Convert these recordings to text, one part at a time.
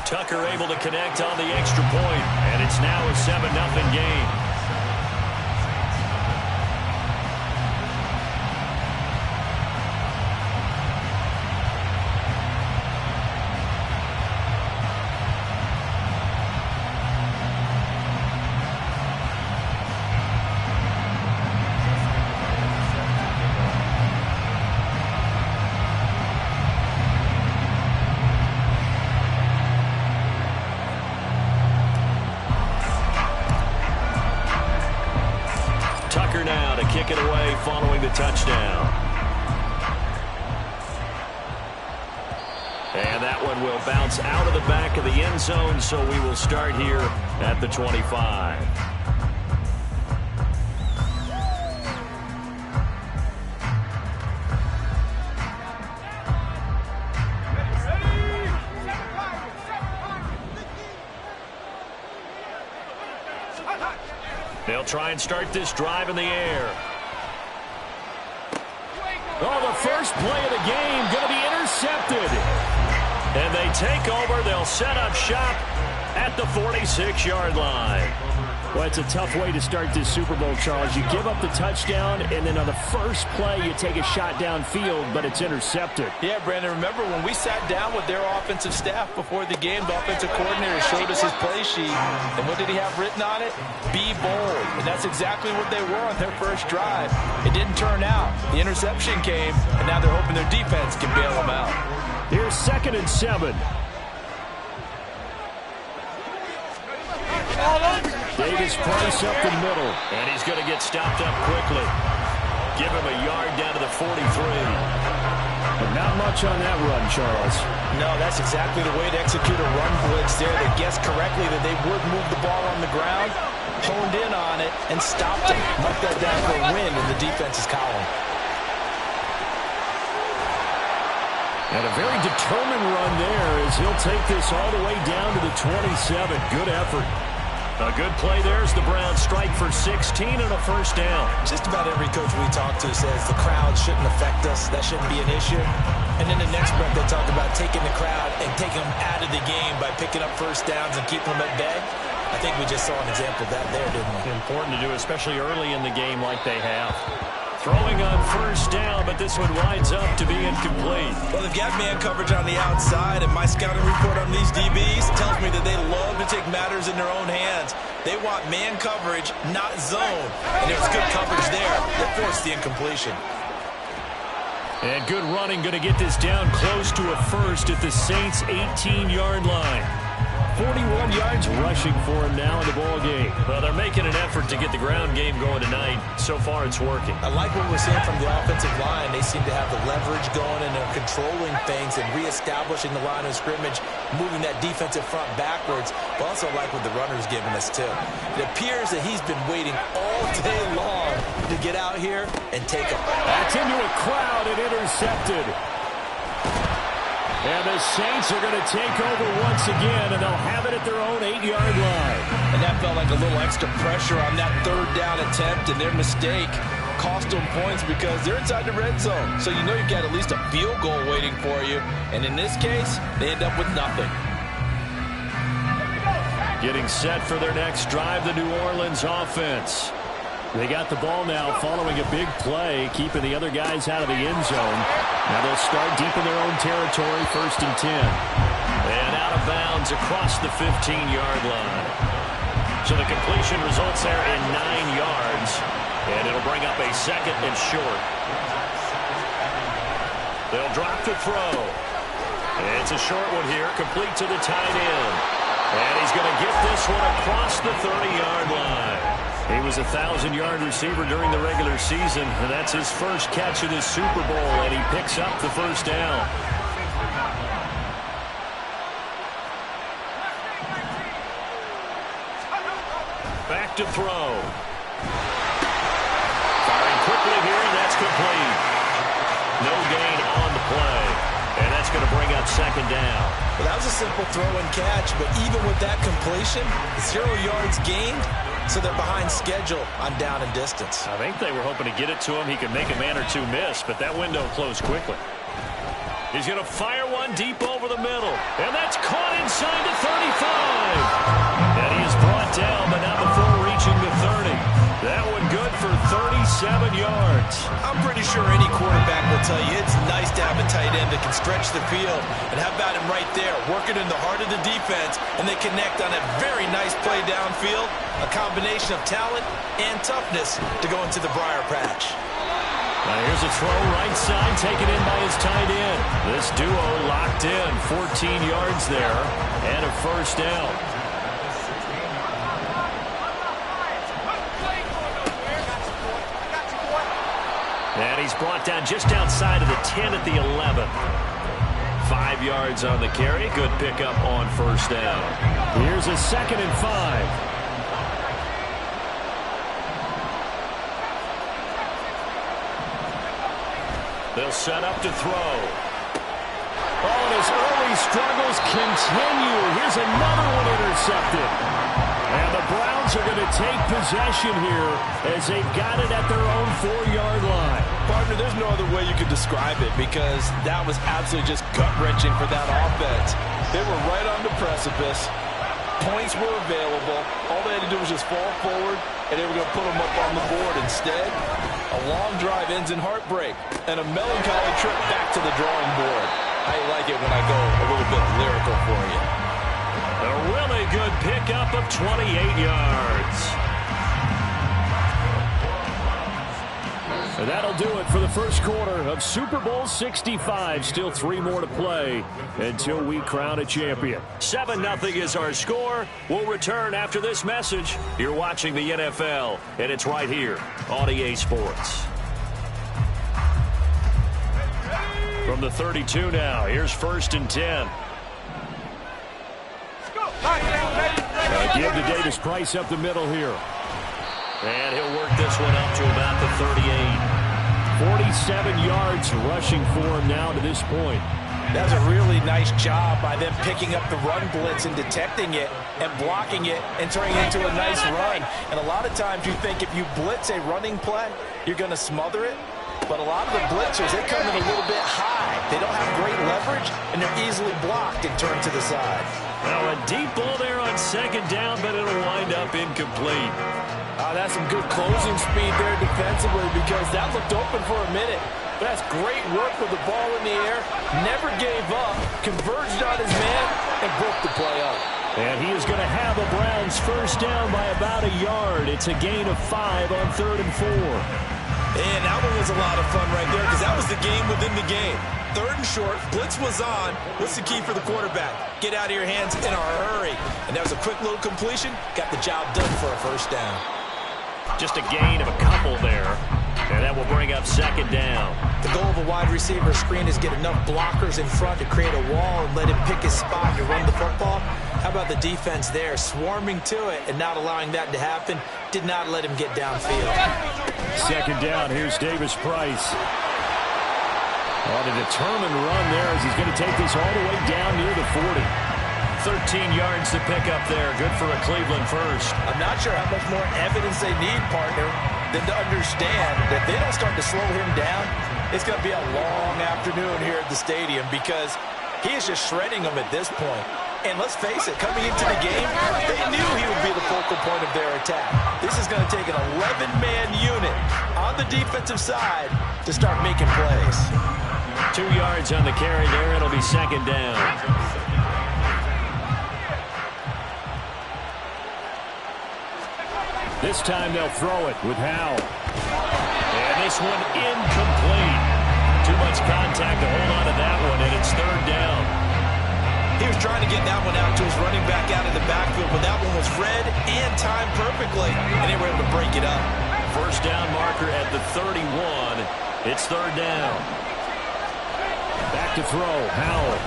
Tucker able to connect on the extra point, and it's now a 7-0 game. Tucker now to kick it away following the touchdown. And that one will bounce out of the back of the end zone, so we will start here at the 25. They'll try and start this drive in the air. Oh, the first play of the game going to be intercepted. And they take over. They'll set up shop at the 46-yard line. Well, it's a tough way to start this Super Bowl, Charles. You give up the touchdown, and then on the first play, you take a shot downfield, but it's intercepted. Yeah, Brandon, remember when we sat down with their offensive staff before the game, the offensive coordinator showed us his play sheet, and what did he have written on it? Be bold. And that's exactly what they were on their first drive. It didn't turn out. The interception came, and now they're hoping their defense can bail them out. Here's 2nd and 7. Davis Price up the middle. And he's going to get stopped up quickly. Give him a yard down to the 43. But not much on that run, Charles. No, that's exactly the way to execute a run blitz there. They guessed correctly that they would move the ball on the ground, honed in on it, and stopped him. Marked that down for a win in the defense's column. And a very determined run there as he'll take this all the way down to the 27. Good effort. A good play there as the Browns strike for 16 and a first down. Just about every coach we talk to says the crowd shouldn't affect us. That shouldn't be an issue. And then the next breath they talk about taking the crowd and taking them out of the game by picking up first downs and keeping them at bay. I think we just saw an example of that there, didn't we? Important to do, especially early in the game like they have. Throwing on first down, but this one winds up to be incomplete. Well, they've got man coverage on the outside, and my scouting report on these DBs tells me that they love to take matters in their own hands. They want man coverage, not zone. And there's good coverage there that forced the incompletion. And good running, going to get this down close to a first at the Saints' 18-yard line. 41 yards rushing for him now in the ball game. Well, they're making an effort to get the ground game going tonight. So far, it's working. I like what we're seeing from the offensive line. They seem to have the leverage going, and they're controlling things and reestablishing the line of scrimmage, moving that defensive front backwards. But also like what the runner's giving us, too. It appears that he's been waiting all day long to get out here and take a... That's into a crowd and intercepted. And the Saints are going to take over once again, and they'll have it at their own 8-yard line. And that felt like a little extra pressure on that third down attempt, and their mistake cost them points because they're inside the red zone. So you know you've got at least a field goal waiting for you. And in this case, they end up with nothing. Getting set for their next drive, the New Orleans offense. They got the ball now following a big play, keeping the other guys out of the end zone. Now they'll start deep in their own territory, 1st and 10. And out of bounds across the 15-yard line. So the completion results there in 9 yards. And it'll bring up a 2nd and short. They'll drop the throw. It's a short one here, complete to the tight end. And he's going to get this one across the 30-yard line. He was a 1,000-yard receiver during the regular season, and that's his first catch of this Super Bowl, and he picks up the first down. Back to throw. Firing quickly here, and that's complete. No gain on the play, and that's going to bring up 2nd down. Well, that was a simple throw and catch, but even with that completion, 0 yards gained. So they're behind schedule on down and distance. I think they were hoping to get it to him. He could make a man or two miss, but that window closed quickly. He's going to fire one deep over the middle. And that's caught inside the 35. And he is brought down, but not before reaching the 30. That one good for 37 yards. I'm pretty sure any quarterback will tell you it's nice to have a tight end that can stretch the field. And how about him right there, working in the heart of the defense, and they connect on a very nice play downfield. A combination of talent and toughness to go into the briar patch. Now here's a throw right side, taken in by his tight end. This duo locked in, 14 yards there, and a first down. And he's brought down just outside of the 10 at the 11. 5 yards on the carry. Good pickup on first down. Here's a 2nd and 5. They'll set up to throw. Oh, and his early struggles continue. Here's another one intercepted. And the Browns are going to take possession here as they've got it at their own 4-yard line. Partner, there's no other way you could describe it because that was absolutely just gut-wrenching for that offense. They were right on the precipice. Points were available. All they had to do was just fall forward, and they were going to put them up on the board. Instead, a long drive ends in heartbreak and a melancholy trip back to the drawing board. I like it when I go a little bit lyrical for you. A really good pickup of 28 yards. And that'll do it for the first quarter of Super Bowl 65. Still 3 more to play until we crown a champion. 7-0 is our score. We'll return after this message. You're watching the NFL, and it's right here on EA Sports. From the 32 now, here's 1st and 10. Give to Davis Price up the middle here. And he'll work this one up to about the 38. 47 yards rushing for him now to this point. That's a really nice job by them picking up the run blitz and detecting it and blocking it and turning it into a nice run. And a lot of times you think if you blitz a running play, you're going to smother it. But a lot of the blitzers, they come in a little bit high. They don't have great leverage, and they're easily blocked and turned to the side. Well, a deep ball there on 2nd down, but it'll wind up incomplete. That's some good closing speed there defensively because that looked open for a minute. But that's great work with the ball in the air. Never gave up, converged on his man, and broke the play up. And he is going to have a Browns first down by about a yard. It's a gain of 5 on 3rd and 4. And that one was a lot of fun right there because that was the game within the game. 3rd and short, blitz was on. What's the key for the quarterback? Get out of your hands in a hurry. And that was a quick little completion. Got the job done for a first down. Just a gain of a couple there. And that will bring up 2nd down. The goal of a wide receiver screen is get enough blockers in front to create a wall and let him pick his spot to run the football. How about the defense there, swarming to it and not allowing that to happen? Did not let him get downfield. 2nd down, here's Davis Price. On a determined run there as he's going to take this all the way down near the 40. 13 yards to pick up there. Good for a Cleveland first. I'm not sure how much more evidence they need, partner, than to understand that they don't start to slow him down. It's going to be a long afternoon here at the stadium because he is just shredding them at this point. And let's face it, coming into the game, they knew he would be the focal point of their attack. This is going to take an 11-man unit on the defensive side to start making plays. 2 yards on the carry there. It'll be 2nd down. This time they'll throw it with Howe. And this one incomplete. Too much contact to hold on to that one, and it's 3rd down. He was trying to get that one out to his running back out of the backfield, but that one was read and timed perfectly, and they were able to break it up. First down marker at the 31. It's 3rd down. Back to throw, Howell.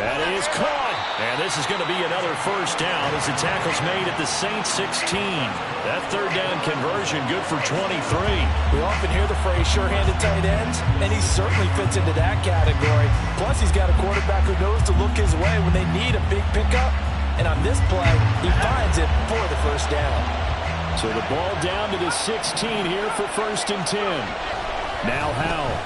That is caught. And this is going to be another first down as the tackle's made at the Saints 16. That 3rd down conversion good for 23. We often hear the phrase sure-handed tight ends, and he certainly fits into that category. Plus, he's got a quarterback who knows to look his way when they need a big pickup. And on this play, he finds it for the first down. So the ball down to the 16 here for 1st and 10. Now Howell.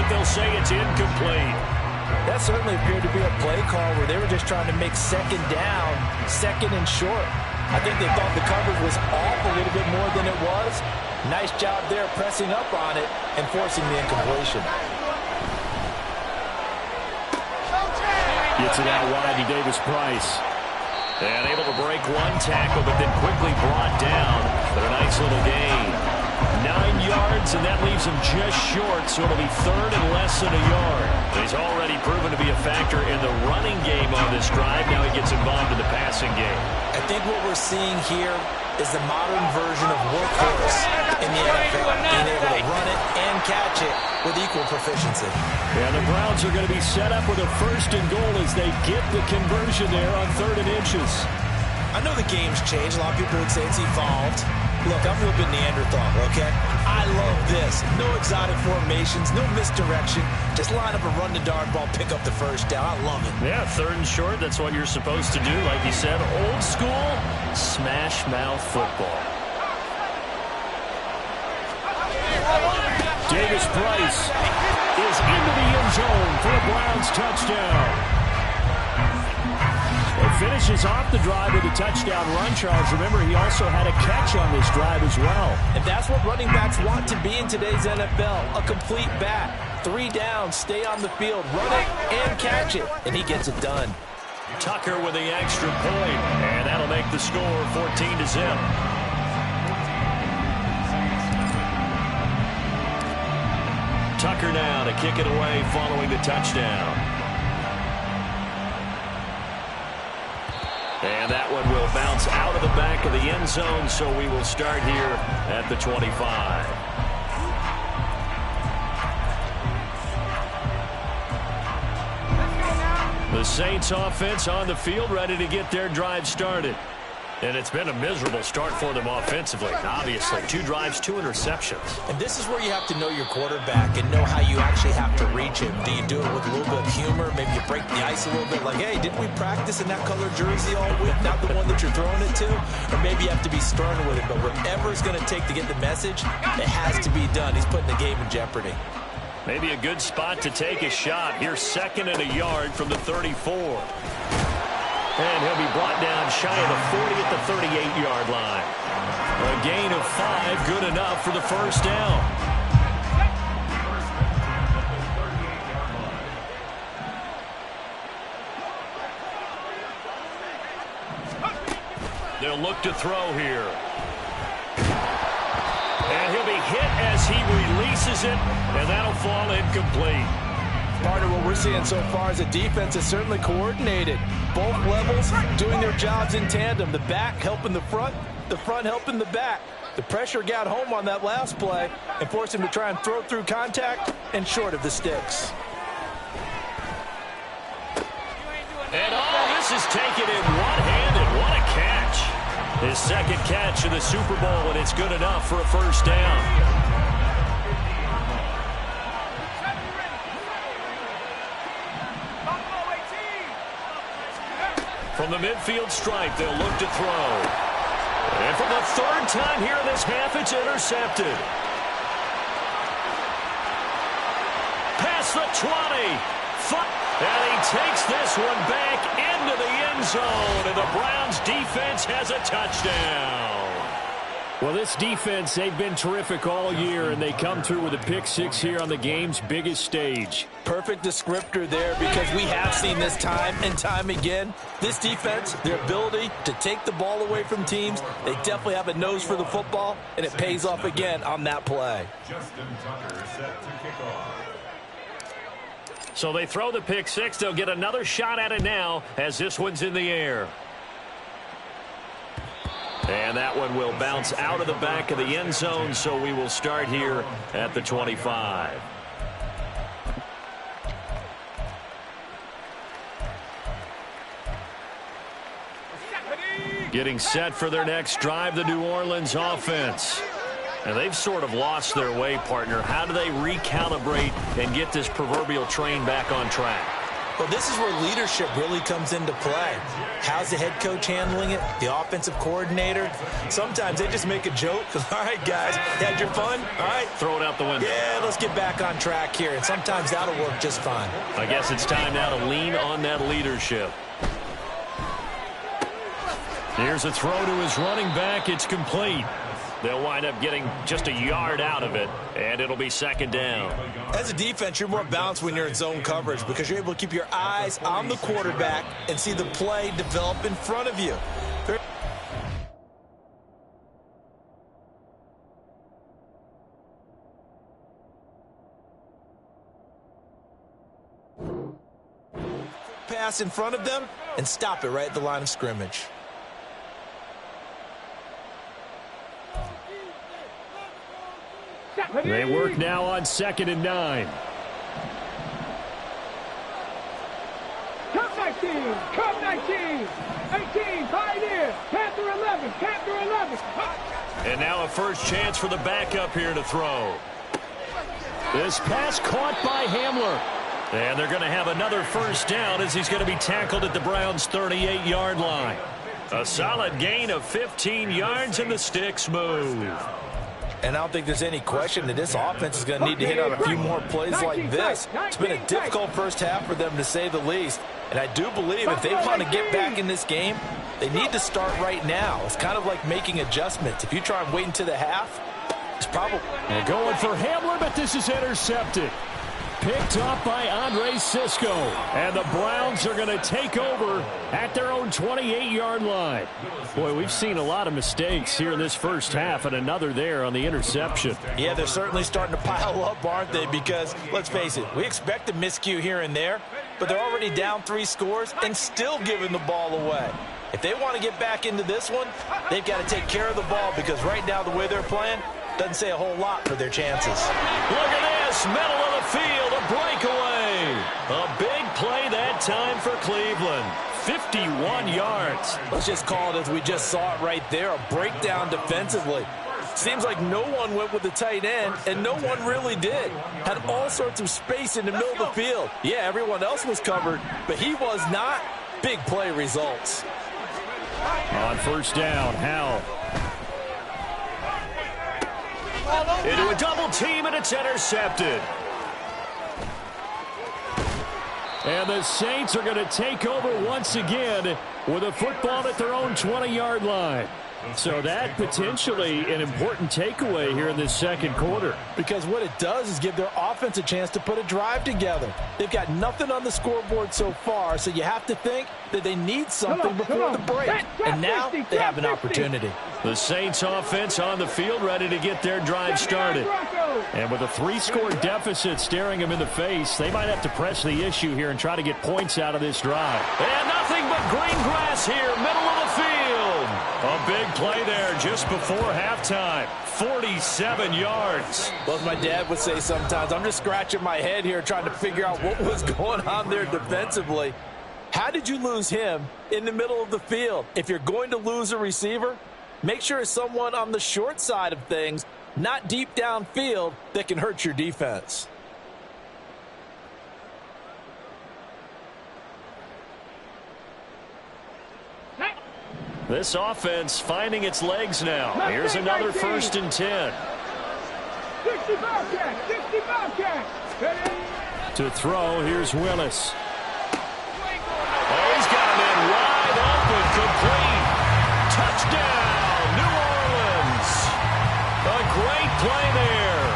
but they'll say it's incomplete. That certainly appeared to be a play call where they were just trying to make second down, second and short. I think they thought the coverage was off a little bit more than it was. Nice job there pressing up on it and forcing the incompletion. Gets it out wide to Davis-Price. And able to break one tackle, but then quickly brought down. But a nice little gain. 9 yards, and that leaves him just short, so it'll be third and less than a yard. He's already proven to be a factor in the running game on this drive. Now he gets involved in the passing game. I think what we're seeing here is the modern version of workhorse in the NFL, being able to run it and catch it with equal proficiency. Yeah, the Browns are going to be set up with a first and goal as they get the conversion there on 3rd and inches. I know the game's changed. A lot of people would say it's evolved. Look, I'm a little bit Neanderthal, okay? I love this. No exotic formations, no misdirection. Just line up and run the dodgeball, pick up the first down. I love it. Yeah, 3rd and short, that's what you're supposed to do. Like you said, old school, smash mouth football. Davis-Price is into the end zone for a Browns touchdown. It finishes off the drive with a touchdown run, Charles. Remember, he also had a catch on this drive as well. And that's what running backs want to be in today's NFL, a complete back. 3 downs, stay on the field, run it and catch it, and he gets it done. Tucker with the extra point, and that'll make the score 14-0. Tucker now to kick it away following the touchdown. And that one will bounce out of the back of the end zone, so we will start here at the 25. The Saints offense on the field, ready to get their drive started. And it's been a miserable start for them offensively. Obviously, 2 drives, 2 interceptions. And this is where you have to know your quarterback and know how you actually have to reach him. Do you do it with a little bit of humor? Maybe you break the ice a little bit like, hey, didn't we practice in that color jersey all week? Not the one that you're throwing it to? Or maybe you have to be stern with it. But whatever it's going to take to get the message, it has to be done. He's putting the game in jeopardy. Maybe a good spot to take a shot. Here's 2nd and a yard from the 34. And he'll be brought down shy of the 40 at the 38-yard line. A gain of 5, good enough for the first down. They'll look to throw here. And he'll be hit as he releases it, and that'll fall incomplete. Partner, what we're seeing so far is the defense is certainly coordinated. Both levels doing their jobs in tandem. The back helping the front helping the back. The pressure got home on that last play and forced him to try and throw through contact and short of the sticks. And this is taken in one-handed. What a catch. His 2nd catch of the Super Bowl, and it's good enough for a first down. From the midfield stripe, they'll look to throw. And for the 3rd time here in this half, it's intercepted. Past the 20. And he takes this one back into the end zone. And the Browns defense has a touchdown. Well, this defense, they've been terrific all year, and they come through with a pick-6 here on the game's biggest stage. Perfect descriptor there, because we have seen this time and time again. This defense, their ability to take the ball away from teams, they definitely have a nose for the football, and it pays off again on that play. Justin Tucker set to kick off. So they throw the pick-6. They'll get another shot at it now as this one's in the air. And that one will bounce out of the back of the end zone, so we will start here at the 25. Getting set for their next drive, the New Orleans offense. And they've sort of lost their way, partner. How do they recalibrate and get this proverbial train back on track? Well, this is where leadership really comes into play. How's the head coach handling it? The offensive coordinator? Sometimes they just make a joke. All right, guys, had your fun? All right. Throw it out the window. Yeah, let's get back on track here. And sometimes that'll work just fine. I guess it's time now to lean on that leadership. Here's a throw to his running back. It's complete. They'll wind up getting just a yard out of it, and it'll be second down. As a defense, you're more balanced when you're in zone coverage because you're able to keep your eyes on the quarterback and see the play develop in front of you. Pass in front of them and stop it right at the line of scrimmage. They work now on 2nd and 9. Come 19, come 19, 18, Pioneer, Panther 11, Panther 11. And now a first chance for the backup here to throw. This pass caught by Hamler. And they're going to have another first down as he's going to be tackled at the Browns' 38-yard line. A solid gain of 15 yards, and the sticks move. And I don't think there's any question that this offense is going to need to hit on a few more plays like this. It's been a difficult first half for them, to say the least. And I do believe if they want to get back in this game, they need to start right now. It's kind of like making adjustments. If you try and wait until the half, it's probably... They're going for Hamler, but this is intercepted. Picked up by Andre Cisco. And the Browns are going to take over at their own 28-yard line. Boy, we've seen a lot of mistakes here in this first half, and another there on the interception. Yeah, they're certainly starting to pile up, aren't they? Because, let's face it, we expect a miscue here and there, but they're already down 3 scores and still giving the ball away. If they want to get back into this one, they've got to take care of the ball because right now the way they're playing doesn't say a whole lot for their chances. Look at this, middle of the field, a breakaway. A big play that time for Cleveland. 51 yards. Let's just call it as we just saw it right there, a breakdown defensively. Seems like no one went with the tight end, and no one really did. Had all sorts of space in the middle of the field. Yeah, everyone else was covered, but he was not. Big play results. On first down, Howell. Into a double team, and it's intercepted. And the Saints are going to take over once again with a football at their own 20-yard line. So that potentially an important takeaway here in this second quarter. Because what it does is give their offense a chance to put a drive together. They've got nothing on the scoreboard so far, so you have to think that they need something before the break. And now they have an opportunity. The Saints offense on the field ready to get their drive started. And with a 3-score deficit staring them in the face, they might have to press the issue here and try to get points out of this drive. And nothing but green grass here, middle of the field. A big play there just before halftime. 47 yards. Well, as my dad would say sometimes, I'm just scratching my head here trying to figure out what was going on there defensively. How did you lose him in the middle of the field? If you're going to lose a receiver, make sure it's someone on the short side of things, not deep downfield, that can hurt your defense. This offense finding its legs now. Here's another 1st and 10. 60 Bobcat, 60 Bobcat. To throw, here's Willis. Oh, he's got him in wide open, complete. Touchdown, New Orleans. A great play there.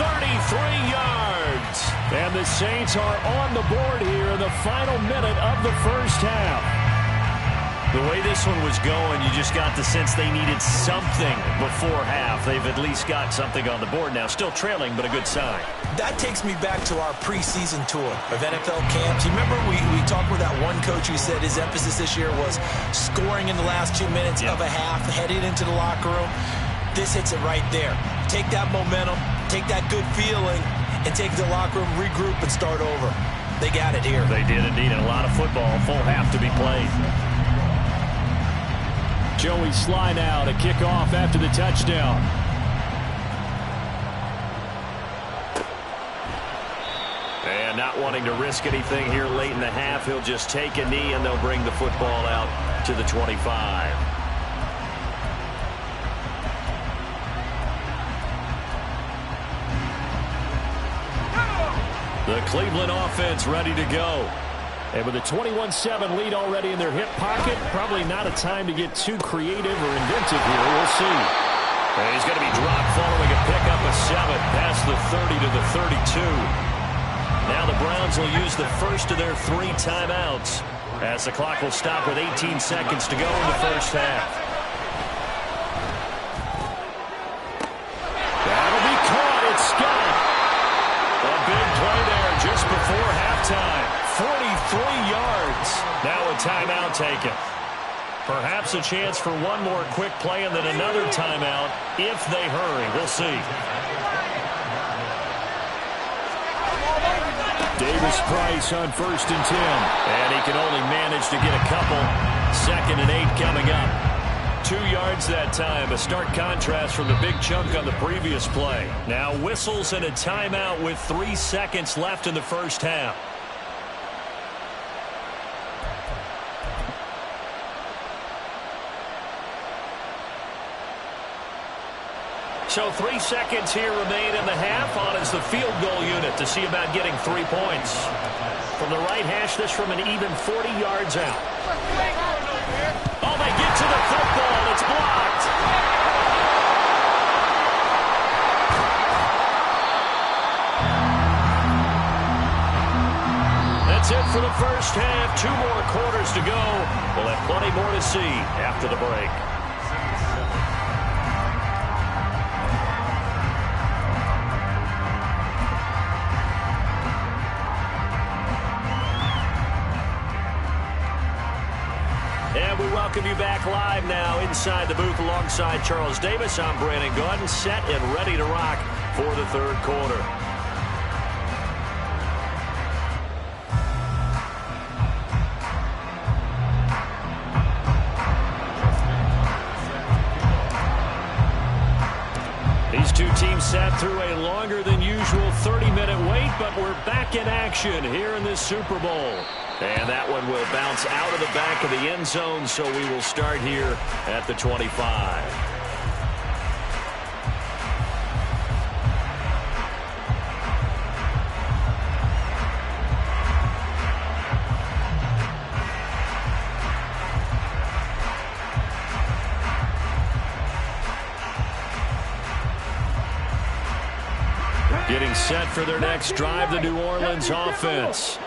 33 yards. And the Saints are on the board here in the final minute of the first half. The way this one was going, you just got the sense they needed something before half. They've at least got something on the board now. Still trailing, but a good sign. That takes me back to our preseason tour of NFL camps. You remember we talked with that one coach who said his emphasis this year was scoring in the last 2 minutes of a half, heading into the locker room. This hits it right there. Take that momentum, take that good feeling, and take the locker room, regroup, and start over. They got it here. They did indeed, and a lot of football, full half to be played. Joey Sly now to kick off after the touchdown. And And not wanting to risk anything here late in the half, he'll just take a knee and they'll bring the football out to the 25. The Cleveland offense ready to go. And with a 21-7 lead already in their hip pocket, probably not a time to get too creative or inventive here. We'll see. And he's going to be dropped following a pickup of 7 past the 30 to the 32. Now the Browns will use the first of their 3 timeouts as the clock will stop with 18 seconds to go in the first half. That'll be caught. It's Scott. A big play there just before halftime. 43 yards. Now a timeout taken. Perhaps a chance for one more quick play and then another timeout if they hurry. We'll see. Davis Price on 1st and 10. And he can only manage to get a couple. 2nd and 8 coming up. 2 yards that time. A stark contrast from the big chunk on the previous play. Now whistles and a timeout with 3 seconds left in the first half. So 3 seconds here remain in the half. On is the field goal unit to see about getting 3 points. From the right hash, this from an even 40 yards out. Oh, they get to the football. It's blocked. That's it for the first half. 2 more quarters to go. We'll have plenty more to see after the break. And we welcome you back live now inside the booth alongside Charles Davis. I'm Brandon Gaudin, set and ready to rock for the 3rd quarter. These two teams sat through a longer than usual 30-minute wait, but we're back in action here in this Super Bowl. And that one will bounce out of the back of the end zone, so we will start here at the 25. Getting set for their next drive, the New Orleans offense.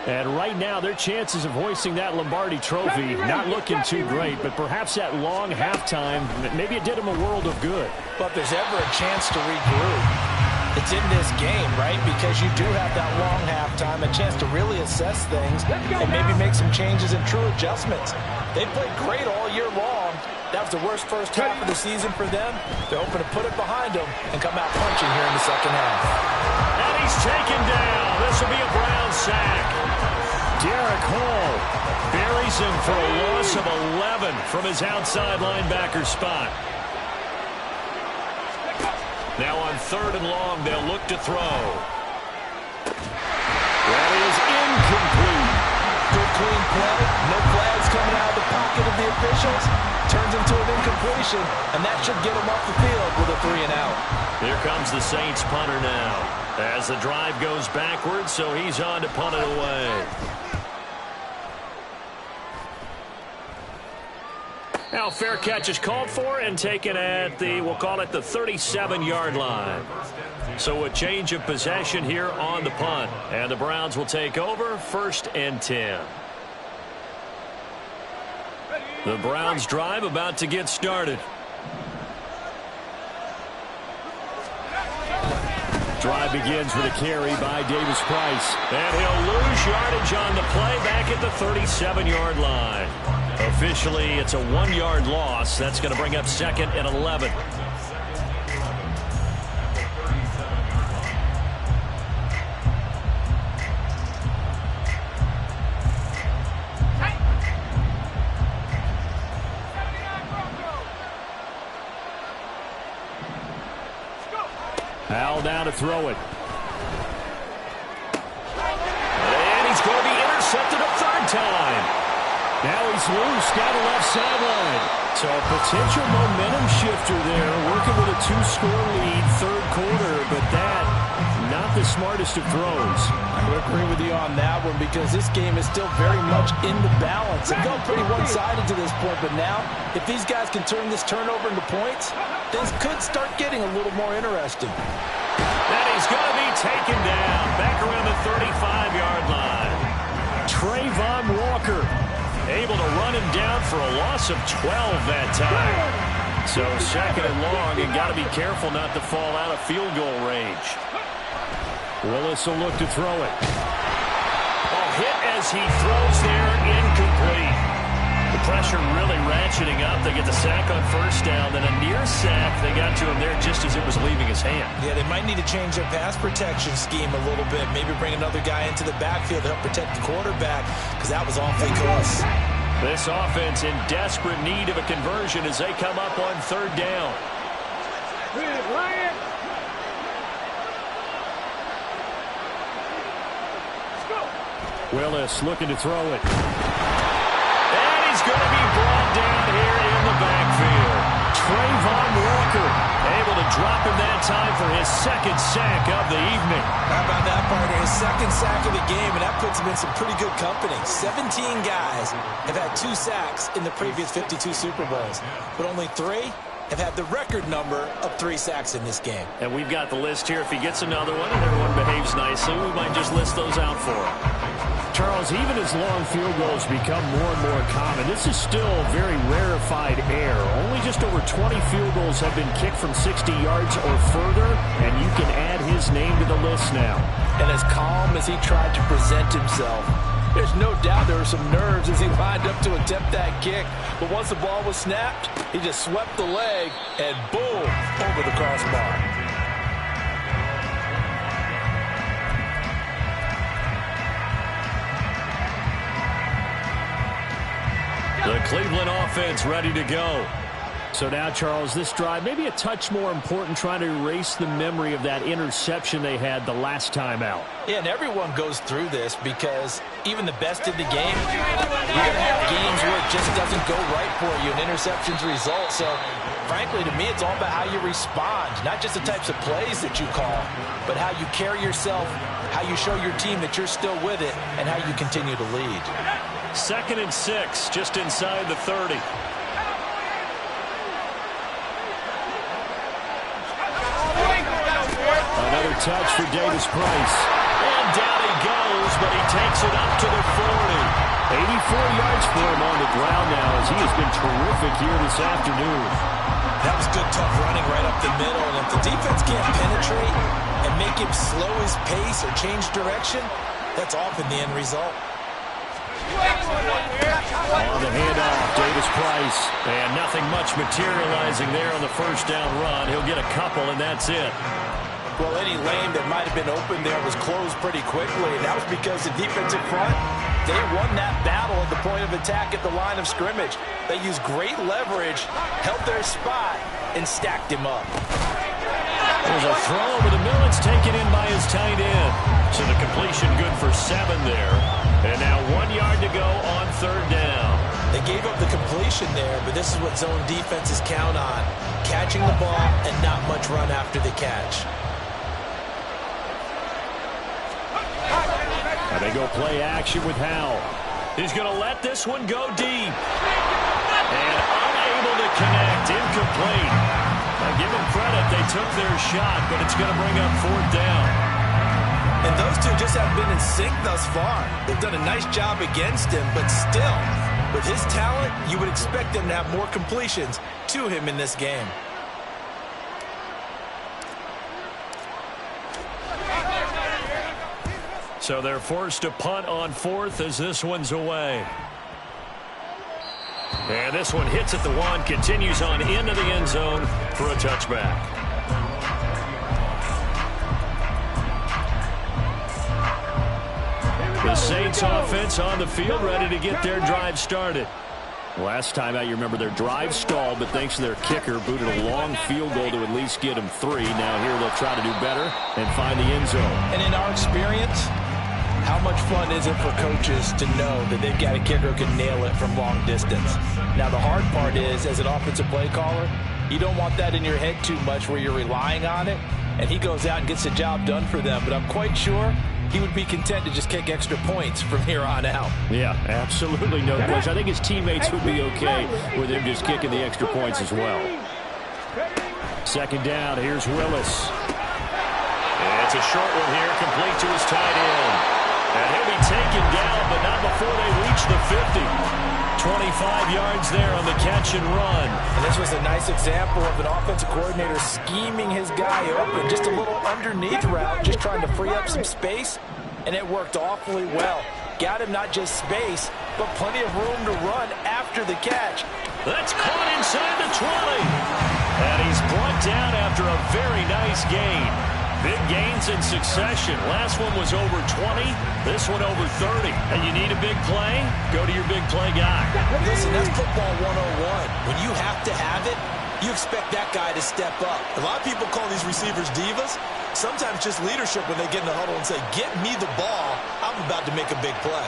And right now, their chances of hoisting that Lombardi trophy not looking too great, but perhaps that long halftime, maybe it did them a world of good. But if there's ever a chance to regroup, it's in this game, right? Because you do have that long halftime, a chance to really assess things and maybe make some changes and true adjustments. They played great all year long. That was the worst first half of the season for them. They're hoping to put it behind them and come out punching here in the second half. And he's taken down. This will be a Brown sack. Derek Hall buries him for a loss of 11 from his outside linebacker spot. Now on 3rd and long, they'll look to throw. That is incomplete. Good clean play. No flags coming out of the pocket of the officials. Turns into an incompletion, and that should get him off the field with a 3 and out. Here comes the Saints punter now. As the drive goes backwards, so he's on to punt it away. Now fair catch is called for and taken at the, we'll call it the 37-yard line. So a change of possession here on the punt. And the Browns will take over 1st and 10. The Browns drive about to get started. Drive begins with a carry by Davis Price. And he'll lose yardage on the play back at the 37-yard line. Officially, it's a 1-yard loss. That's going to bring up 2nd and 11. Hal down to throw it. intercepted a third time. Now he's loose down the left sideline. So a potential momentum shifter there, working with a 2-score lead, third quarter, but that, not the smartest of throws. I would agree with you on that one because this game is still very much in the balance. It felt pretty one-sided to this point, but now, if these guys can turn this turnover into points, things could start getting a little more interesting. And he's going to be taken down, back around the 35-yard line. Trayvon Walker able to run him down for a loss of 12 that time. So second and long, and got to be careful not to fall out of field goal range. Willis will look to throw it. Oh, hit as he throws there, incomplete. The pressure really ratcheting up. They get the sack on first down, then a near sack. They got to him there just as it was leaving his hand. Yeah, they might need to change their pass protection scheme a little bit. Maybe bring another guy into the backfield to help protect the quarterback, because that was awfully close. This offense in desperate need of a conversion as they come up on third down. Willis looking to throw it. And he's going to be brought down here in the backfield. Trayvon Walker able to drop him that time for his second sack of the evening. How about that, partner? His second sack of the game, and that puts him in some pretty good company. 17 guys have had 2 sacks in the previous 52 Super Bowls, but only 3 have had the record number of 3 sacks in this game. And we've got the list here. If he gets another one and everyone behaves nicely, we might just list those out for him. Charles, even as long field goals become more and more common, this is still very rarefied air. Only just over 20 field goals have been kicked from 60 yards or further, and you can add his name to the list now. And as calm as he tried to present himself, there's no doubt there were some nerves as he lined up to attempt that kick. But once the ball was snapped, he just swept the leg, and boom, over the crossbar. The Cleveland offense ready to go. So now, Charles, this drive maybe a touch more important, trying to erase the memory of that interception they had the last time out. Yeah, and everyone goes through this because even the best in the game, you're going to have games where it just doesn't go right for you, and interceptions result. So, frankly, to me, it's all about how you respond, not just the types of plays that you call, but how you carry yourself, how you show your team that you're still with it, and how you continue to lead. 2nd and 6, just inside the 30. Another touch for Davis Price. And down he goes, but he takes it up to the 40. 84 yards for him on the ground now, as he has been terrific here this afternoon. That was good, tough running right up the middle. And if the defense can't penetrate and make him slow his pace or change direction, that's often the end result. On the handoff, Davis Price. And nothing much materializing there on the first down run. He'll get a couple, and that's it. Well, any lane that might have been open there was closed pretty quickly, and that was because the defensive front, they won that battle at the point of attack at the line of scrimmage. They used great leverage, held their spot, and stacked him up. There's a throw over the middle. It's taken in by his tight end. So the completion good for 7 there. And now 1 yard to go on third down. They gave up the completion there, but this is what zone defenses count on. Catching the ball and not much run after the catch. Now they go play action with Howell. He's going to let this one go deep. And unable to connect. Incomplete. Now give them credit. They took their shot, but it's going to bring up 4th down. And those two just haven't been in sync thus far. They've done a nice job against him, but still, with his talent, you would expect them to have more completions to him in this game. So they're forced to punt on 4th as this one's away. And this one hits at the 1, continues on into the end zone for a touchback. The Saints offense on the field, ready to get their drive started. Last time out, you remember their drive stalled, but thanks to their kicker, booted a long field goal to at least get them 3. Now here they'll try to do better and find the end zone. And in our experience, How much fun is it for coaches to know that they've got a kicker who can nail it from long distance? Now, the hard part is, as an offensive play caller, you don't want that in your head too much where you're relying on it, and he goes out and gets the job done for them. But I'm quite sure he would be content to just kick extra points from here on out. Yeah, absolutely no question. I think his teammates would be okay with him just kicking the extra points as well. Second down, here's Willis. It's a short one here, complete to his tight end. And he'll be taken down, but not before they reach the 50. 25 yards there on the catch and run. And this was a nice example of an offensive coordinator scheming his guy open. Just a little underneath route, just trying to free up some space, and it worked awfully well. Got him not just space, but plenty of room to run after the catch. That's caught inside the 20. And he's brought down after a very nice gain. Big gains in succession. Last one was over 20. This one over 30. And you need a big play? Go to your big play guy. Listen, that's football 101. When you have to have it, you expect that guy to step up. A lot of people call these receivers divas. Sometimes just leadership when they get in the huddle and say, get me the ball. I'm about to make a big play.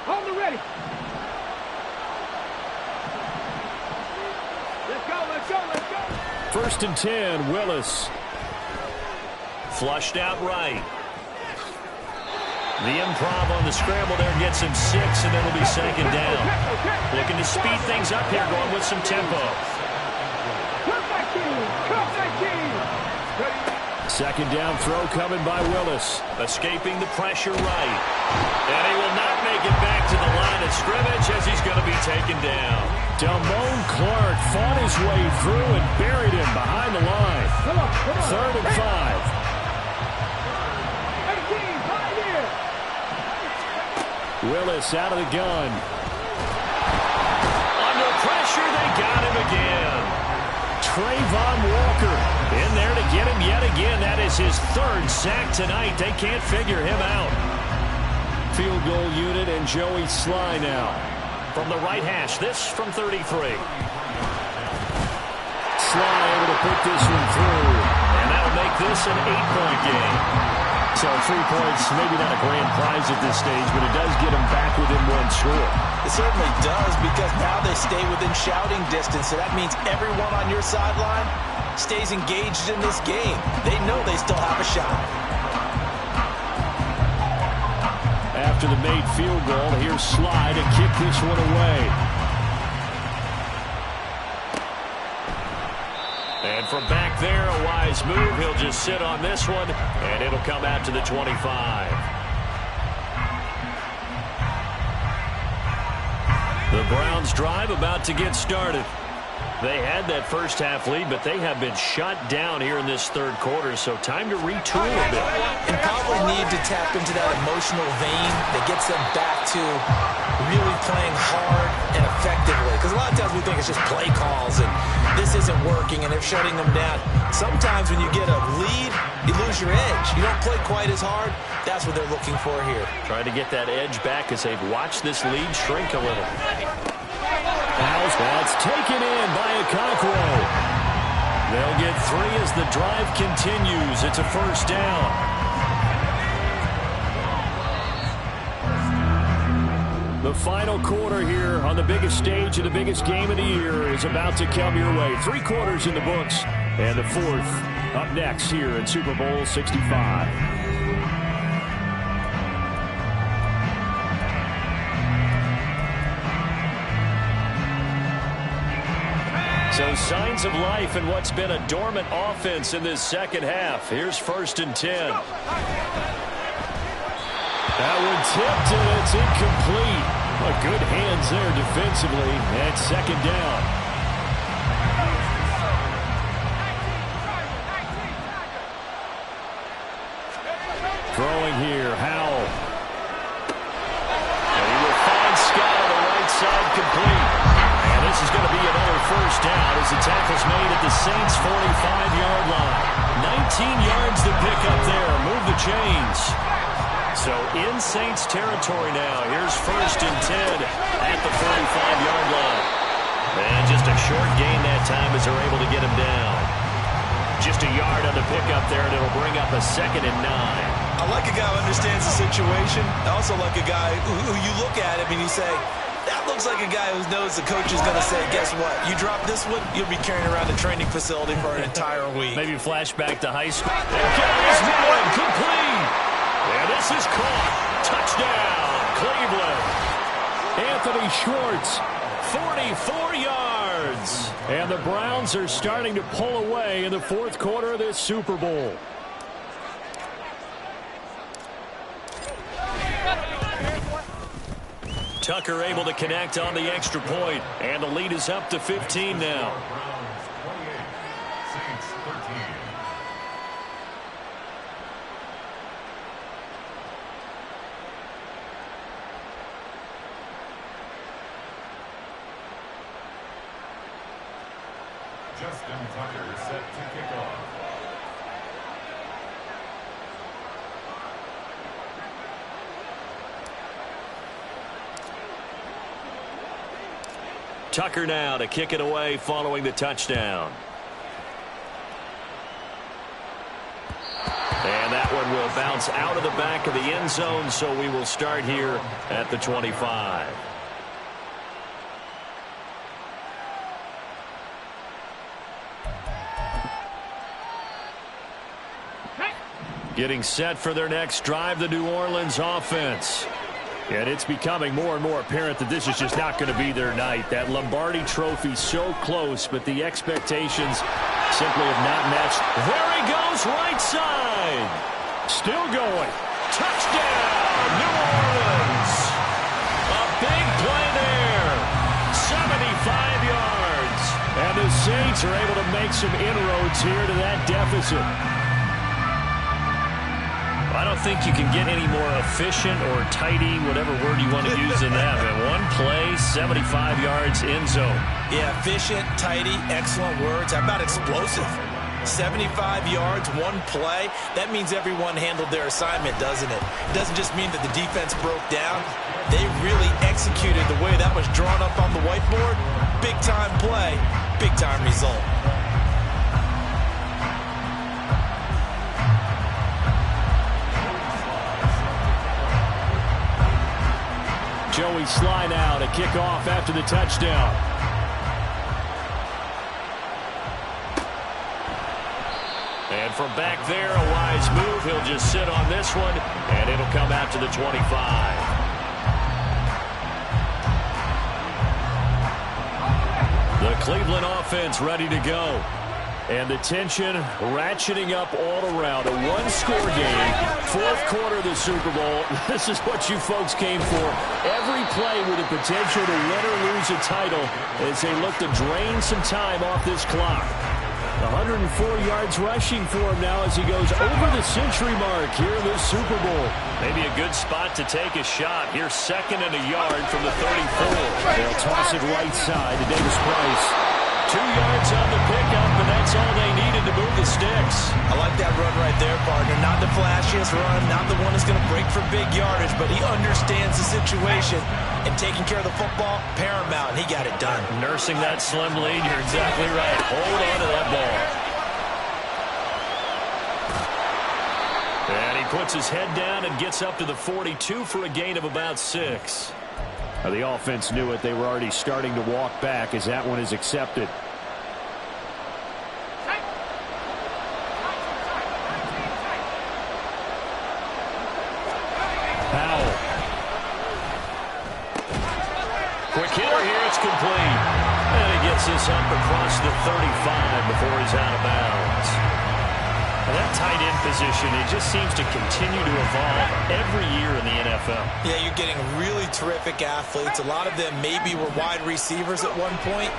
On the ready. Let's go, let's go, let's go. First and 10, Willis. Flushed out right. The improv on the scramble there gets him 6, and it'll be second down. Looking to speed things up here, going with some tempo. Cut 19. Second down throw coming by Willis. Escaping the pressure right. And he will not make it back to the line of scrimmage as he's going to be taken down. Damone Clark fought his way through and buried him behind the line. Come on. Third and 5. 18, right here. Willis out of the gun. Under pressure, they got him again. Trayvon Walker in there to get him yet again. That is his third sack tonight. They can't figure him out. Field goal unit and Joey Sly now. From the right hash, this from 33. Sly able to put this one through. And that'll make this an 8-point game. So 3 points, maybe not a grand prize at this stage, but it does get them back within one score. It certainly does, because now they stay within shouting distance, so that means everyone on your sideline stays engaged in this game. They know they still have a shot. After the made field goal, here's Sly to kick this one away. And from back there, a wise move. He'll just sit on this one, and it'll come out to the 25. The Browns drive about to get started. They had that first half lead, but they have been shut down here in this third quarter, so time to retool a bit. And probably need to tap into that emotional vein that gets them back to really playing hard and effectively. Because a lot of times we think it's just play calls and this isn't working and they're shutting them down. Sometimes when you get a lead, you lose your edge. You don't play quite as hard. That's what they're looking for here. Trying to get that edge back as they've watched this lead shrink a little. That's taken in by Okonkwo. They'll get 3 as the drive continues. It's a first down. The final quarter here on the biggest stage of the biggest game of the year is about to come your way. 3 quarters in the books, and the 4th up next here in Super Bowl 65. So signs of life in what's been a dormant offense in this second half. Here's first and 10. That one tipped, and it's incomplete. Good hands there defensively, and second down. Throwing here, Howell. And he will find Scott on the right side, complete. And this is going to be another first down as the tackle's made at the Saints' 45-yard line. 19 yards to pick up there. Move the chains. So in Saints territory now. Here's 1st and 10 at the 45-yard line. And just a short gain that time as they're able to get him down. Just a yard on the pickup there, and it'll bring up a 2nd and 9. I like a guy who understands the situation. I also like a guy who you look at him and you say, that looks like a guy who knows the coach is going to say, guess what? You drop this one, you'll be carrying around the training facility for an entire week. Maybe flashback to high school. Carries one, complete. And this is caught. Touchdown, Cleveland. Anthony Schwartz. 44 yards. And the Browns are starting to pull away in the 4th quarter of this Super Bowl. Tucker able to connect on the extra point, and the lead is up to 15 now. Browns 28, Saints 13. Justin Tucker set to kick off. Tucker now to kick it away following the touchdown. And that one will bounce out of the back of the end zone, so we will start here at the 25. Getting set for their next drive, the New Orleans offense. And it's becoming more and more apparent that this is just not going to be their night. That Lombardi trophy so close, but the expectations simply have not matched. There he goes, right side. Still going. Touchdown, New Orleans. A big play there. 75 yards. And the Saints are able to make some inroads here to that deficit. I don't think you can get any more efficient or tidy, whatever word you want to use in that. One play, 75 yards in zone. Yeah, efficient, tidy, excellent words. How about explosive? 75 yards, one play. That means everyone handled their assignment, doesn't it? It doesn't just mean that the defense broke down. They really executed the way that was drawn up on the whiteboard. Big-time play, big-time result. Joey Sly now to kick off after the touchdown. And from back there, a wise move. He'll just sit on this one, and it'll come out to the 25. The Cleveland offense ready to go. And the tension ratcheting up all around. A one-score game, 4th quarter of the Super Bowl. This is what you folks came for. Every play with the potential to win or lose a title as they look to drain some time off this clock. 104 yards rushing for him now as he goes over the century mark here in this Super Bowl. Maybe a good spot to take a shot. Here's 2nd and a yard from the 34. They'll toss it right side to Davis Price. 2 yards on the pickup, and that's all they needed to move the sticks. I like that run right there, partner. Not the flashiest run, not the one that's going to break for big yardage, but he understands the situation, and taking care of the football, paramount, and he got it done. Nursing that slim lead, you're exactly right. Hold on to that ball. And he puts his head down and gets up to the 42 for a gain of about 6. The offense knew it. They were already starting to walk back as that one is accepted. Powell. Quick hitter here. It's complete. And he gets this up across the 35 before he's out of bounds. And that tight end position, it just seems to continue to evolve every year in the NFL. Yeah, you're getting really terrific athletes. A lot of them maybe were wide receivers at one point.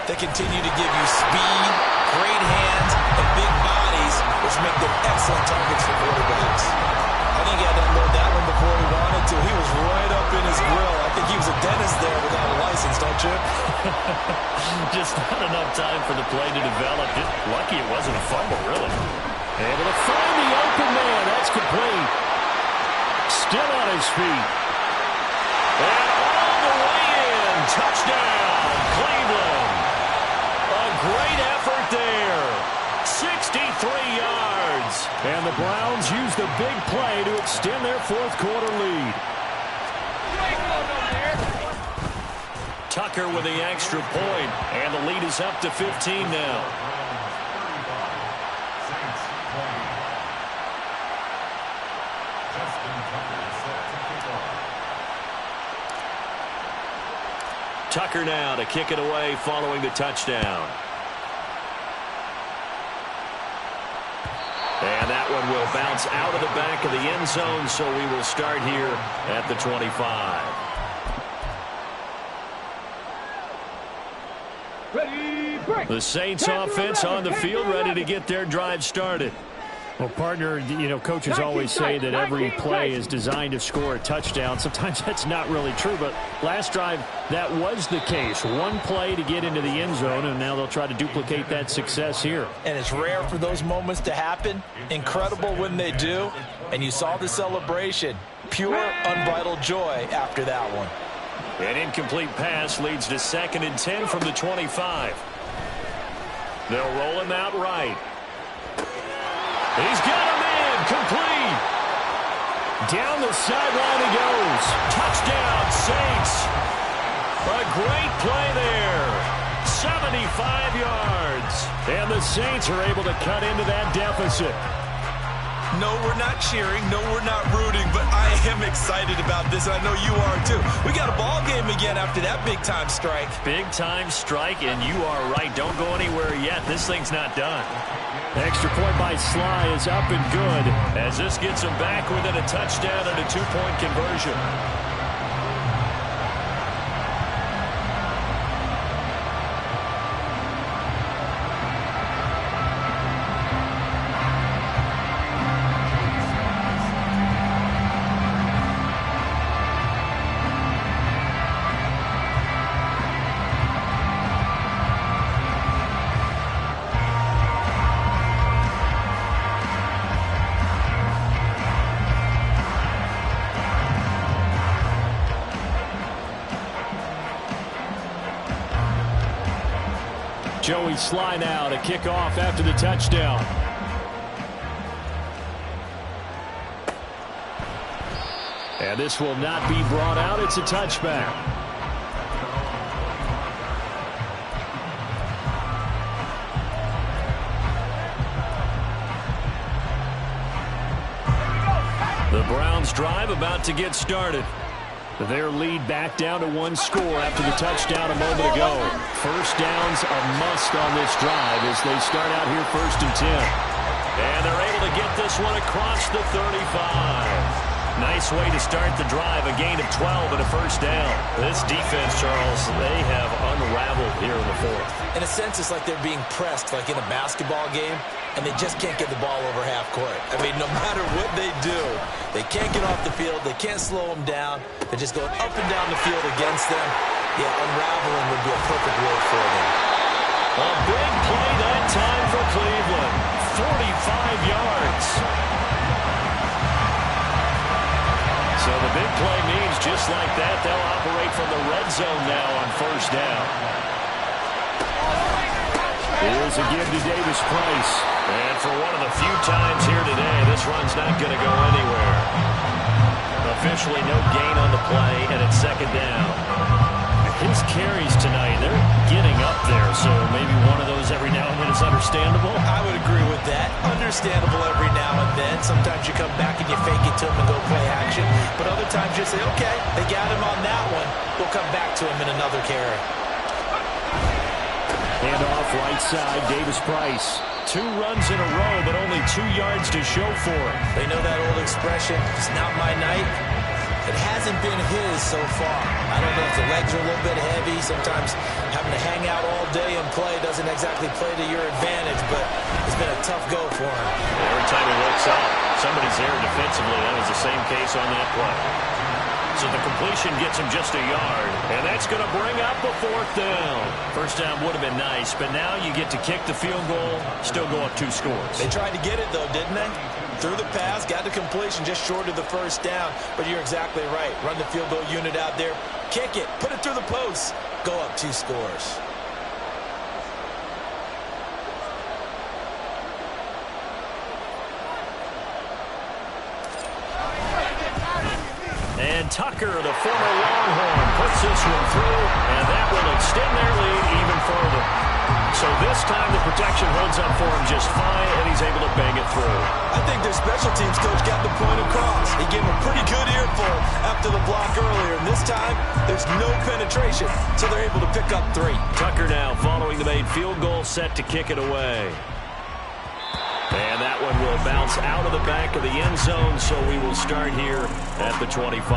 They continue to give you speed, great hands, and big bodies, which make them excellent targets for quarterbacks. I think he had to unload that one before he wanted to. He was right up in his grill. I think he was a dentist there without a license, don't you? Just not enough time for the play to develop. Just lucky it wasn't a fumble, really. Able to find the open man. That's complete. still on his feet. And all the way in. Touchdown, Cleveland. A great effort there. 63 yards. And the Browns use the big play to extend their fourth quarter lead. Tucker with the extra point, and the lead is up to 15 now. Tucker now to kick it away following the touchdown. And that one will bounce out of the back of the end zone, so we will start here at the 25. The Saints offense on the field, ready to get their drive started. Well, partner, you know, coaches always say that every play is designed to score a touchdown. Sometimes that's not really true, but last drive, that was the case. One play to get into the end zone, and now they'll try to duplicate that success here. And it's rare for those moments to happen. Incredible when they do. And you saw the celebration. Pure, unbridled joy after that one. An incomplete pass leads to 2nd and 10 from the 25. They'll roll him out right. He's got him in. Complete. Down the sideline he goes. Touchdown, Saints. A great play there. 75 yards. And the Saints are able to cut into that deficit. No, we're not cheering. No, we're not rooting. But I am excited about this. And I know you are, too. We got a ball game again after that big-time strike. Big-time strike, and you are right. Don't go anywhere yet. This thing's not done. Extra point by Sly is up and good. As this gets him back within a touchdown and a 2-point conversion. Joey Sly now to kick off after the touchdown. And this will not be brought out. It's a touchback. The Browns drive about to get started. Their lead back down to 1 score after the touchdown a moment ago. First down's a must on this drive as they start out here 1st and 10. And they're able to get this one across the 35. Nice way to start the drive, a gain of 12 and a first down. This defense, Charles, they have unraveled here in the 4th. In a sense, it's like they're being pressed like in a basketball game, and they just can't get the ball over half court. I mean, no matter what they do, they can't get off the field. They can't slow them down. They're just going up and down the field against them. Yeah, unraveling would be a perfect word for them. A big play that time for Cleveland. 45 yards. So the big play means just like that, they'll operate from the red zone now on first down. Here's a give to Davis Price. And for one of the few times here today, this run's not going to go anywhere. Officially no gain on the play, and it's 2nd down. His carries tonight, they're getting up there, so maybe one of those every now and then is understandable. I would agree with that. Understandable every now and then. Sometimes you come back and you fake it to him and go play action. But other times you say, okay, they got him on that one. We'll come back to him in another carry. Hand off right side, Davis Price. 2 runs in a row, but only 2 yards to show for it. They know that old expression, it's not my night. It hasn't been his so far. I don't know if the legs are a little bit heavy. Sometimes having to hang out all day and play doesn't exactly play to your advantage, but it's been a tough go for him. Every time he looks up, somebody's there defensively. That was the same case on that play. So the completion gets him just a yard, and that's going to bring up a 4th down. First down would have been nice, but now you get to kick the field goal, still go up 2 scores. They tried to get it, though, didn't they? Threw the pass, got the completion just short of the first down. But you're exactly right. Run the field goal unit out there. Kick it. Put it through the posts. Go up 2 scores. And Tucker, the former Longhorn, puts this one through, and that will extend their lead even further. So this time the protection holds up for him just fine, and he's able to bang it through. I think their special teams coach got the point across. He gave him a pretty good earful after the block earlier, and this time there's no penetration, so they're able to pick up 3. Tucker now following the made field goal, set to kick it away. And that one will bounce out of the back of the end zone, so we will start here at the 25.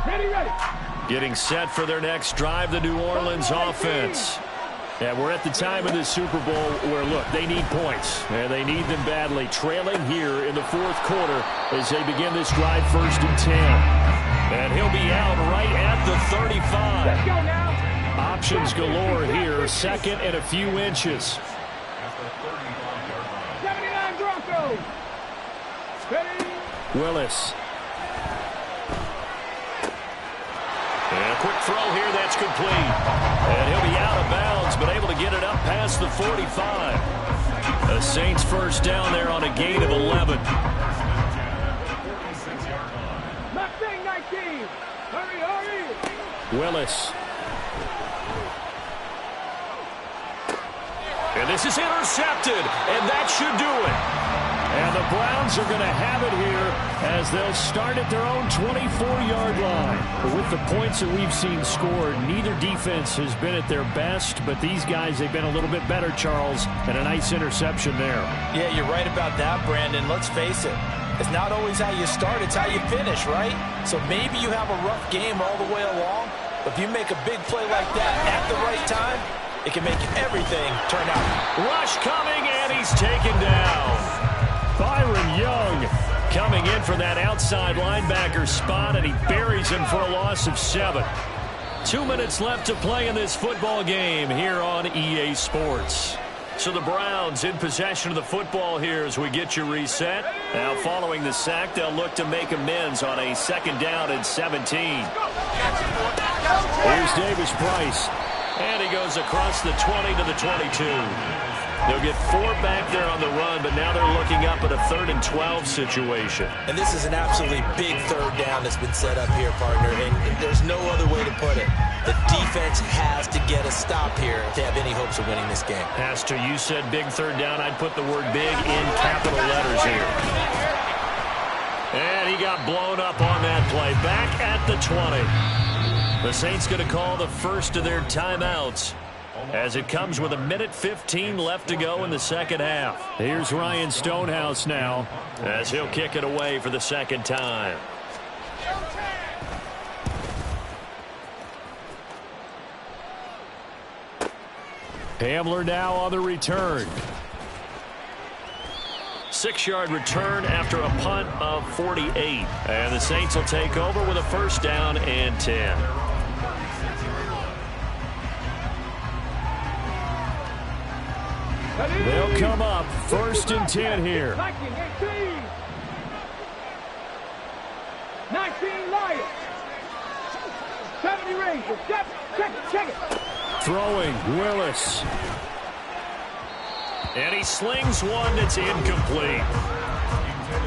Ready. Getting set for their next drive, the New Orleans offense. And we're at the time of this Super Bowl where, look, they need points, and they need them badly. Trailing here in the 4th quarter as they begin this drive, 1st and 10. And he'll be out right at the 35. Let's go now. Options galore here. 2nd and a few inches. 79 Broncos. Ready. Willis. And a quick throw here, that's complete. And he'll be out of bounds, but able to get it up past the 45. The Saints first down there on a gain of 11. Mustang 19. Hurry. Willis. And this is intercepted, and that should do it. And the Browns are going to have it here as they'll start at their own 24-yard line. But with the points that we've seen scored, neither defense has been at their best, but these guys, they've been a little bit better, Charles, and a nice interception there. Yeah, you're right about that, Brandon. Let's face it. It's not always how you start, it's how you finish, right? So maybe you have a rough game all the way along, but if you make a big play like that at the right time, it can make everything turn out. Rush coming, and he's taken down. Byron Young Coming in for that outside linebacker spot, and he buries him for a loss of 7. 2 minutes left to play in this football game here on EA Sports. So the Browns in possession of the football here as we get you reset. Now following the sack, they'll look to make amends on a 2nd down and 17. Here's Davis Price. And he goes across the 20 to the 22. They'll get 4 back there on the run, but now they're looking up at a 3rd and 12 situation. And this is an absolutely big 3rd down that's been set up here, partner, and there's no other way to put it. The defense has to get a stop here to have any hopes of winning this game. As to you said big 3rd down, I'd put the word big in capital letters here. And he got blown up on that play. Back at the 20. The Saints going to call the first of their timeouts as it comes with 1:15 left to go in the 2nd half. Here's Ryan Stonehouse now as he'll kick it away for the 2nd time. Hamler now on the return. 6-yard return after a punt of 48. And the Saints will take over with a 1st down and 10. They'll come up 1st and 10 here. 19 Lions. 70 Rangers. Check it. Throwing, Willis. And he slings one that's incomplete.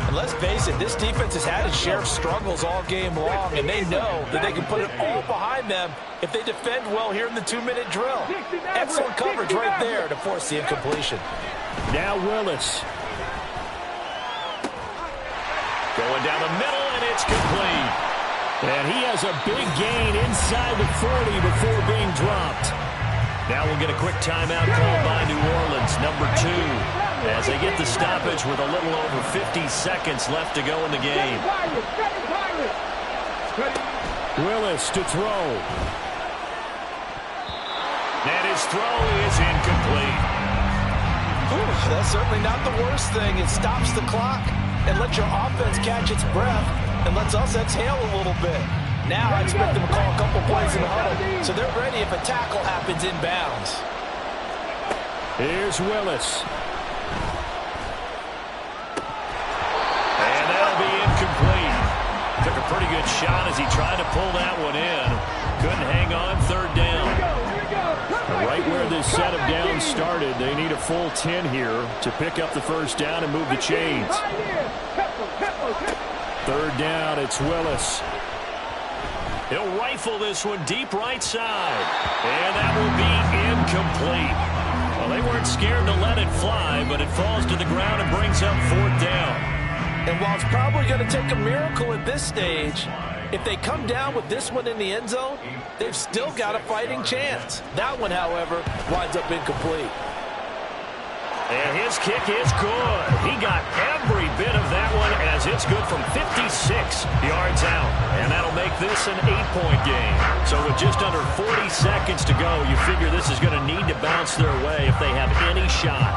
And let's face it, this defense has had its share of struggles all game long, and they know that they can put it all behind them if they defend well here in the 2-minute drill. Excellent coverage right there to force the incompletion. Now Willis. Going down the middle, and it's complete. And he has a big gain inside the 40 before being dropped. Now we'll get a quick timeout called by New Orleans, number 2, as they get the stoppage with a little over 50 seconds left to go in the game. Willis to throw. And his throw is incomplete. Ooh, that's certainly not the worst thing. It stops the clock and lets your offense catch its breath and lets us exhale a little bit. Now I expect them to call a couple plays in the huddle, so they're ready if a tackle happens inbounds. Here's Willis. And that'll be incomplete. Took a pretty good shot as he tried to pull that one in. Couldn't hang on. Third down. Right where this set of downs started, they need a full 10 here to pick up the first down and move the chains. Third down, it's Willis. He'll rifle this one deep right side. And that will be incomplete. Well, they weren't scared to let it fly, but it falls to the ground and brings up fourth down. And while it's probably going to take a miracle at this stage, if they come down with this one in the end zone, they've still got a fighting chance. That one, however, winds up incomplete. And his kick is good. He got every bit of that one as it's good from 56 yards out. And that'll make this an 8-point game. So with just under 40 seconds to go, you figure this is going to need to bounce their way if they have any shot.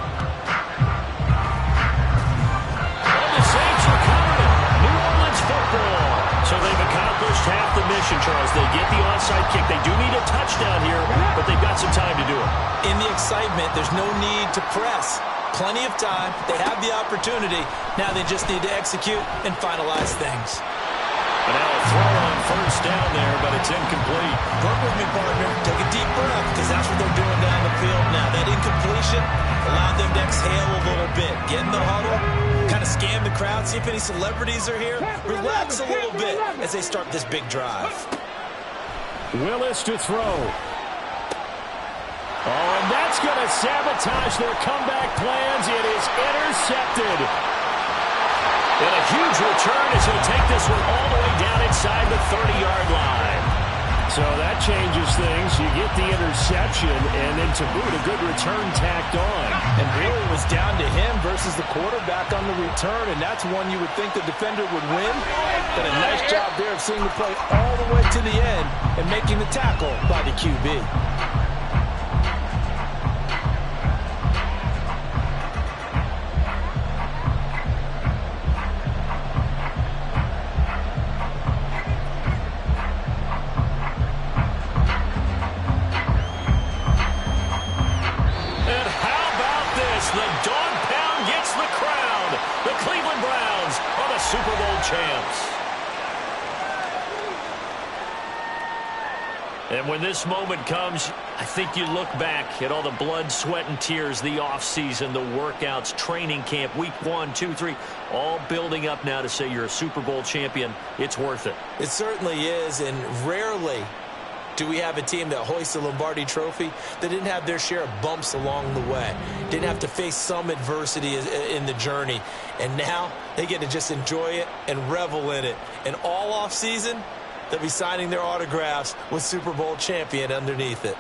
And the Saints recovered it. New Orleans football. So they've accomplished half the mission, Charles. They get the onside kick. They do need a touchdown here, but they've got some time to do it. In the excitement, there's no need to press. Plenty of time. They have the opportunity. Now they just need to execute and finalize things. And now a throw on first down there, but it's incomplete. Work with me, partner. Take a deep breath, because that's what they're doing down the field now. That incompletion allowed them to exhale a little bit. Get in the huddle, kind of scan the crowd, see if any celebrities are here. Relax a little bit as they start this big drive. Willis to throw. Oh, and that's going to sabotage their comeback plans. It is intercepted. And a huge return as he'll take this one all the way down inside the 30-yard line. So that changes things. You get the interception, and then to boot, a good return tacked on. And really it was down to him versus the quarterback on the return, and that's one you would think the defender would win. But a nice job there of seeing the play all the way to the end and making the tackle by the QB. Super Bowl champs. And when this moment comes, I think you look back at all the blood, sweat, and tears, the offseason, the workouts, training camp, week 1, 2, 3, all building up now to say you're a Super Bowl champion. It's worth it. It certainly is, and rarely do we have a team that hoists the Lombardi Trophy that didn't have their share of bumps along the way, didn't have to face some adversity in the journey, and now they get to just enjoy it and revel in it. And all offseason, they'll be signing their autographs with Super Bowl champion underneath it.